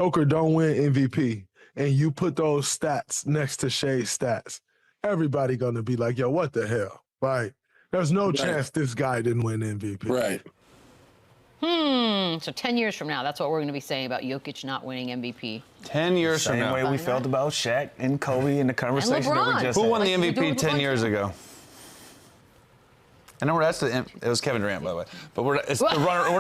Joker don't win MVP, and you put those stats next to Shay's stats, everybody gonna be like, yo, what the hell? Like, there's no chance this guy didn't win MVP. Right. So 10 years from now, that's what we're going to be saying about Jokic not winning MVP. 10 years from now. Same way we felt about Shaq and Kobe in the conversation that we just Who had. won the Like, MVP 10 years ago? I know it was Kevin Durant, by the way. But we're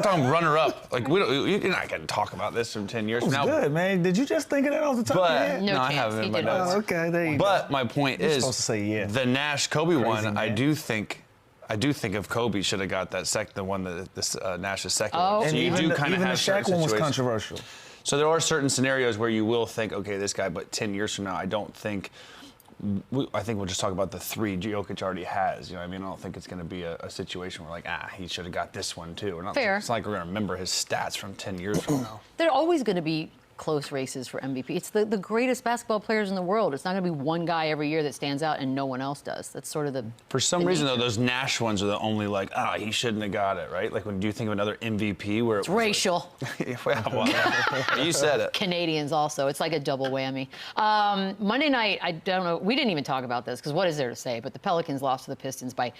talking runner-up. Like, you're not going to talk about this from 10 years from now. Good, man. Did you just think of that off the top of your head? No I chance. haven't in my He didn't. notes. Oh, okay, there you go. But my point is, supposed to say yeah. the Nash-Kobe one, man. I do think if Kobe should have got that the one that Nash's second Oh. one. So And you even do the, kind of even the have Shaq certain one was situations. controversial. So there are certain scenarios where you will think, okay, this guy, but 10 years from now, I don't think. I think we'll just talk about the three Jokic already has. You know what I mean? I don't think it's going to be a situation where, like, he should have got this one, too. Fair. It's not like we're going to remember his stats from 10 years from now. There are always going to be close races for MVP. It's the greatest basketball players in the world. It's not going to be one guy every year that stands out and no one else does. That's sort of the. For some reason, though, those Nash ones are the only, like, he shouldn't have got it, right? Like, when do you think of another MVP where It's racial. Well, you said it. Canadians also. It's like a double whammy. Monday night, I don't know. We didn't even talk about this because what is there to say? But the Pelicans lost to the Pistons by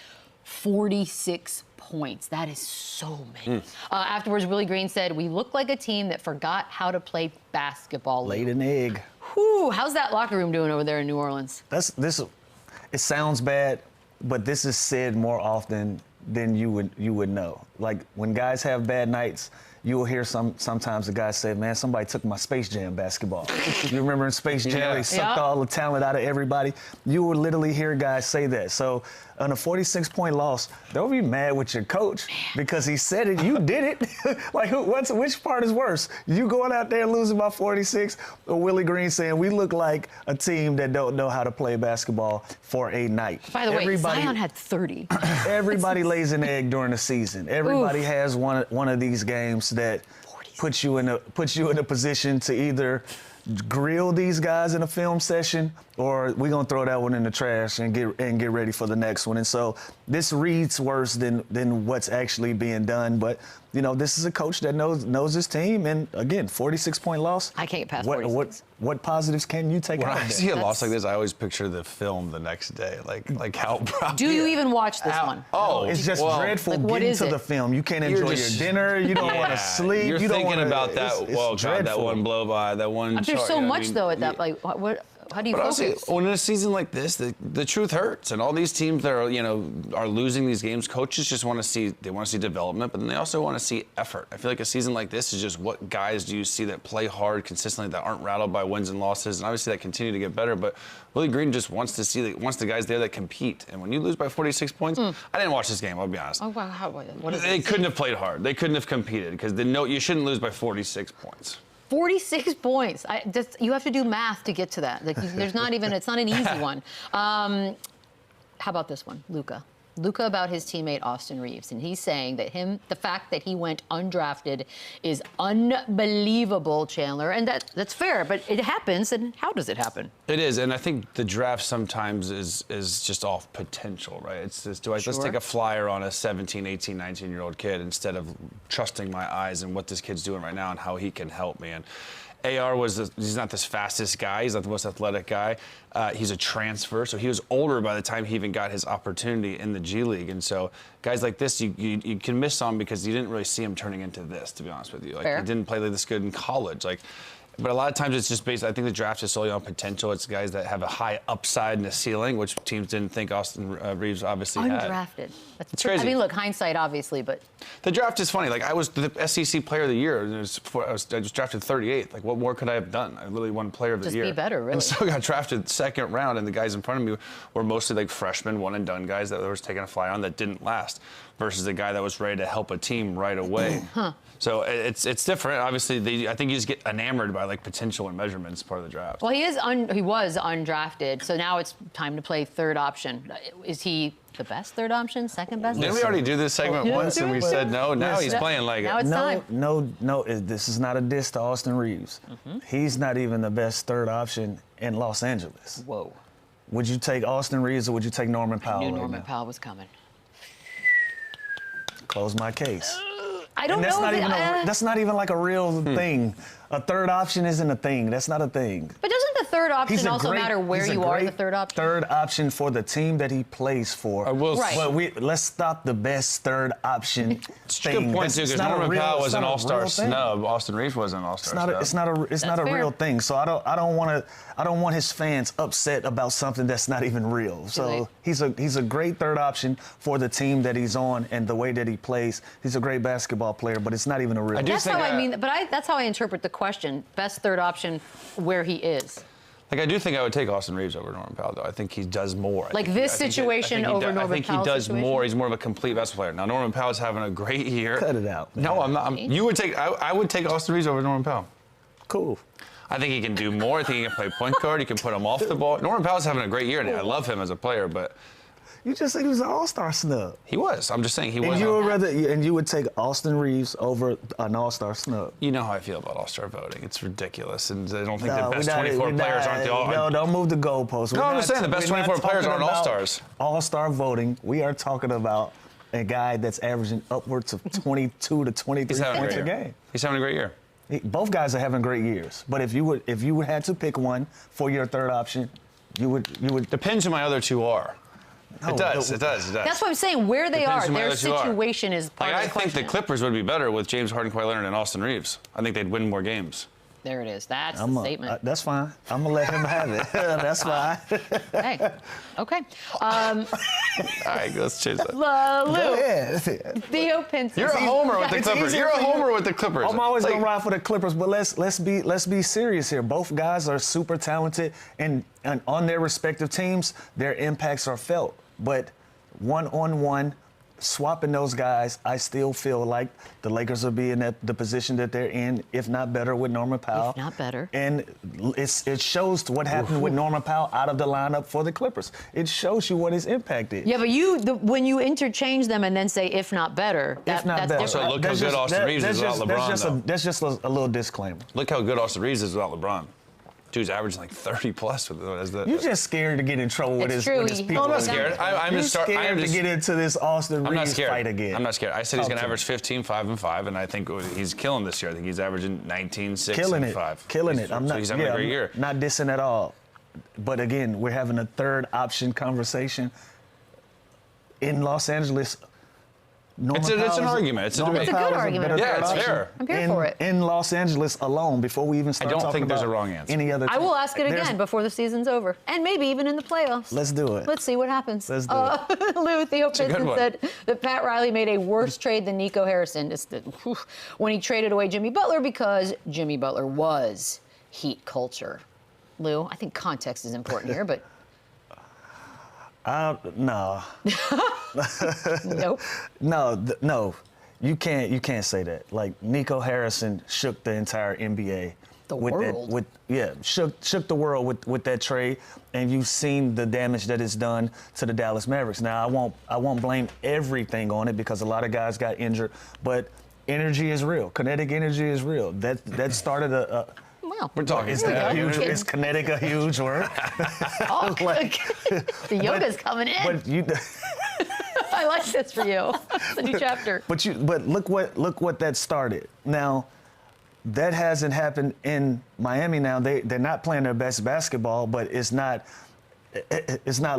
46 points. That is so many. Afterwards, Willie Green said, "We look like a team that forgot how to play basketball." Laid an egg. Whew, how's that locker room doing over there in New Orleans? It sounds bad, but this is said more often than you would know. Like, when guys have bad nights, you will hear sometimes the guys say, man, somebody took my Space Jam basketball. You remember in Space Jam, they sucked all the talent out of everybody? You will literally hear guys say that. So on a 46-point loss, don't be mad with your coach because he said it, you did it. Like, which part is worse? You going out there losing by 46 or Willie Green saying we look like a team that don't know how to play basketball for a night? By the way, Zion had 30. Everybody lays an egg during the season. Everybody has one of these games that puts you in a position to either grill these guys in a film session, or we're gonna throw that one in the trash and get ready for the next one. And so this reads worse than what's actually being done. But you know, this is a coach that knows his team. And again, 46-point loss. I can't get past 46. What positives can you take out of When I that? see a loss like this, I always picture the film the next day, like how proud. Do you even watch this one? Oh, It's just dreadful Like, what getting is to it? the film. You can't enjoy your dinner. You don't want to sleep. You're you don't thinking wanna, about that. It's God, that dreadful. one blow by, that one. There's shot, so you know what I much mean? though at that. Like, how do you But focus? honestly, when in a season like this, the truth hurts, and all these teams that are losing these games, coaches just want to see development, but then they also want to see effort. I feel like a season like this is just what guys do you see that play hard consistently, that aren't rattled by wins and losses, and obviously that continue to get better. But Willie Green just wants the guys there that compete, and when you lose by 46 points, I didn't watch this game. I'll be honest. Oh, wow. What is They this? couldn't have played hard. They couldn't have competed because you shouldn't lose by 46 points. 46 points. You have to do math to get to that. Like, it's not an easy one. How about this one, Luka? Luka about his teammate Austin Reeves, and he's saying that the fact that he went undrafted is unbelievable, Chandler, and that's fair, but it happens, and how does it happen? It is, and I think the draft sometimes is just off potential, right? It's just, let's take a flyer on a 17, 18, 19-year-old kid instead of trusting my eyes and what this kid's doing right now and how he can help me. And AR he's not this fastest guy. He's not the most athletic guy. He's a transfer, so he was older by the time he even got his opportunity in the G League. And so guys like this, you can miss on because you didn't really see him turning into this, to be honest with you. Like, he didn't play like this good in college. But a lot of times it's just based, I think the draft is solely on potential. It's guys that have a high upside and a ceiling, which teams didn't think Austin Reeves obviously had. Undrafted. It's crazy. I mean, look, hindsight, obviously, but. The draft is funny. Like, I was the SEC Player of the Year. And I was drafted 38th. Like, what more could I have done? I literally won Player of the Year. Just be better, really. And so I got drafted second round, and the guys in front of me were mostly like freshmen, one-and-done guys that was taking a fly on that didn't last, versus a guy that was ready to help a team right away. So it's different. Obviously, I think you just get enamored by like potential and measurements part of the draft. Well, he was undrafted, so now it's time to play third option. Is he the best third option, second best? Didn't we already do this segment once and we said no? Now he's playing like now it. it's time. No, this is not a diss to Austin Reeves. He's not even the best third option in Los Angeles. Whoa. Would you take Austin Reeves or would you take Norman Powell? I knew right Norman now? Powell was coming. Close my case. I don't that's know. That's not even like a real thing. A third option isn't a thing. That's not a thing. But doesn't the third option also matter where you are the third option? Third option for the team that he plays for. I will Right. But let's stop the best third option thing. Good point, too, because Norman Powell was an all-star snub. Austin Reeves was an all-star snub. It's not a real thing. So I don't want his fans upset about something that's not even real. So he's a great third option for the team that he's on and the way that he plays. He's a great basketball player, but it's not even a real. That's how I mean. But that's how I interpret the question. Best third option where he is. Like, I do think I would take Austin Reeves over Norman Powell, though. I think he does more. Like this situation over Norman Powell. I think he does more. He's more of a complete basketball player. Now, Norman Powell's having a great year. Cut it out. No, I'm not. You would take. I would take Austin Reeves over Norman Powell. Cool. I think he can do more. I think he can play point guard. You can put him off the ball. Norman Powell's having a great year, and I love him as a player, but. You just said he was an all-star snub. He was. I'm just saying he was. And you would take Austin Reeves over an all-star snub. You know how I feel about all-star voting. It's ridiculous, and I don't think the best 24 players aren't the all. No, don't move the goalposts. No, I'm just saying the best 24 players aren't all-stars. All-star voting. We are talking about a guy that's averaging upwards of 22 to 23 points a game. He's having a great year. Both guys are having great years. But if you had to pick one for your third option, you would. Depends who my other two are. No, it does. That's what I'm saying. Where they are, their situation is part of the question. I think the Clippers would be better with James Harden, Kawhi Leonard, and Austin Reeves. I think they'd win more games. There it is. That's the statement. That's fine. I'm going to let him have it. That's fine. Hey. Okay. All right, let's change that. Lou. Go ahead. Theo Pinson. You're a homer with the Clippers. You're a homer with the Clippers. I'm always going to ride for the Clippers, but let's be serious here. Both guys are super talented, and on their respective teams, their impacts are felt. But one-on-one, swapping those guys, I still feel like the Lakers will be in the position that they're in, if not better, with Norman Powell. If not better. And it shows what happened with Norman Powell out of the lineup for the Clippers. It shows you what his impact is. Yeah, but when you interchange them and then say, if not better, that's different. Also, look how good Austin Reeves is without LeBron, That's just a little disclaimer. Look how good Austin Reeves is without LeBron. Dude's averaging like 30+ with the. You're just scared to get in trouble with his people. No, I'm not scared. I'm scared to get into this Austin Reeves fight again. I'm not scared. I said he's going to average 15, 5, and 5, and I think he's killing this year. I think he's averaging 19, 6, and 5. Killing it. So he's having a great year. Not dissing at all. But again, we're having a third option conversation in Los Angeles. It's an argument. It's a debate. It's a good argument. Yeah, it's fair. I'm here for it. In Los Angeles alone, before we even start talking about I don't think there's a wrong answer. Any other I will ask it again before the season's over, and maybe even in the playoffs. Let's do it. Let's see what happens. Let's do it. Lou, Theo Pinson said that Pat Riley made a worse trade than Nico Harrison when he traded away Jimmy Butler because Jimmy Butler was Heat culture. Lou, I think context is important here, but. No. Nope. No. You can't say that. Like, Nico Harrison shook the entire NBA. Shook the world with that trade, and you've seen the damage that it's done to the Dallas Mavericks. Now, I won't blame everything on it because a lot of guys got injured, but energy is real. Kinetic energy is real. That started a we're talking. Is kinetic a huge word? The yoga's coming in. But I like this for you. It's a new chapter. But look what that started. Now, that hasn't happened in Miami. Now they're not playing their best basketball, but it's not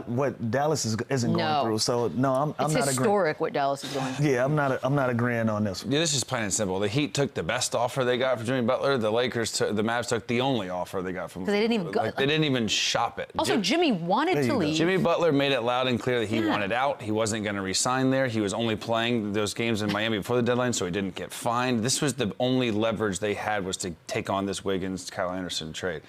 what Dallas isn't going through. So no, I'm not agreeing. It's historic what Dallas is going through. Yeah, I'm not agreeing on this one. Yeah, this is plain and simple. The Heat took the best offer they got for Jimmy Butler. The Mavs took the only offer they got from. Because they didn't even go. They didn't even shop it. Also, Jimmy wanted to leave. Jimmy Butler made it loud and clear that he wanted out. He wasn't going to resign there. He was only playing those games in Miami before the deadline, so he didn't get fined. This was the only leverage they had, was to take on this Wiggins, Kyle Anderson trade.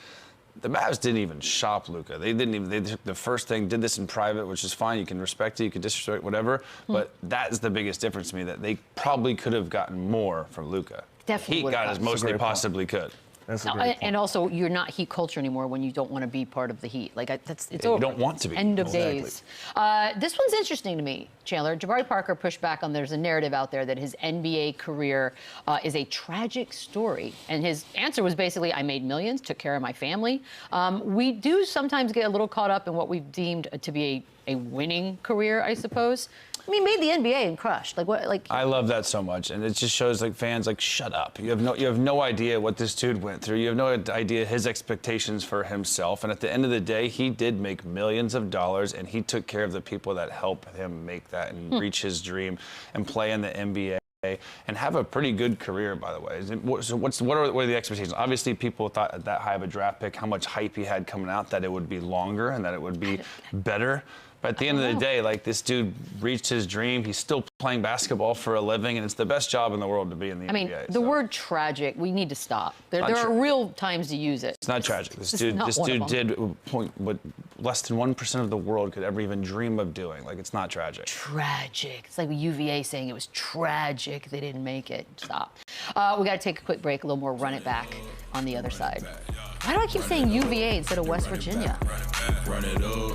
The Mavs didn't even shop Luka. They took the first thing, did this in private, which is fine. You can respect it, you can disrespect whatever. But that is the biggest difference to me, that they probably could have gotten more from Luka. Definitely. He got as most they possibly could. That's a great point. And also, you're not Heat culture anymore when you don't want to be part of the Heat. Like, it's over. You don't want to be. End of days. This one's interesting to me, Chandler. Jabari Parker pushed back on, there's a narrative out there that his NBA career is a tragic story. And his answer was basically, I made millions, took care of my family. We do sometimes get a little caught up in what we've deemed to be a winning career, I suppose. I mean, made the NBA and crushed. Like what? Like I love that so much, and it just shows like fans like shut up. You have no idea what this dude went through. You have no idea his expectations for himself. And at the end of the day, he did make millions of dollars, and he took care of the people that helped him make that and reach his dream and play in the NBA. And have a pretty good career, by the way. So what are the expectations? Obviously, people thought at that high of a draft pick, how much hype he had coming out, that it would be longer and that it would be better. But at the end of the day, like, this dude reached his dream. He's still playing basketball for a living, and it's the best job in the world to be in the NBA. I mean, the word tragic, we need to stop. There are real times to use it. It's not tragic. This dude did what less than 1% of the world could ever even dream of doing. Like, it's not tragic. Tragic. It's like UVA saying it was tragic they didn't make it. Stop. We got to take a quick break, a little more Run It Back on the other side. Why do I keep saying UVA instead of West Virginia?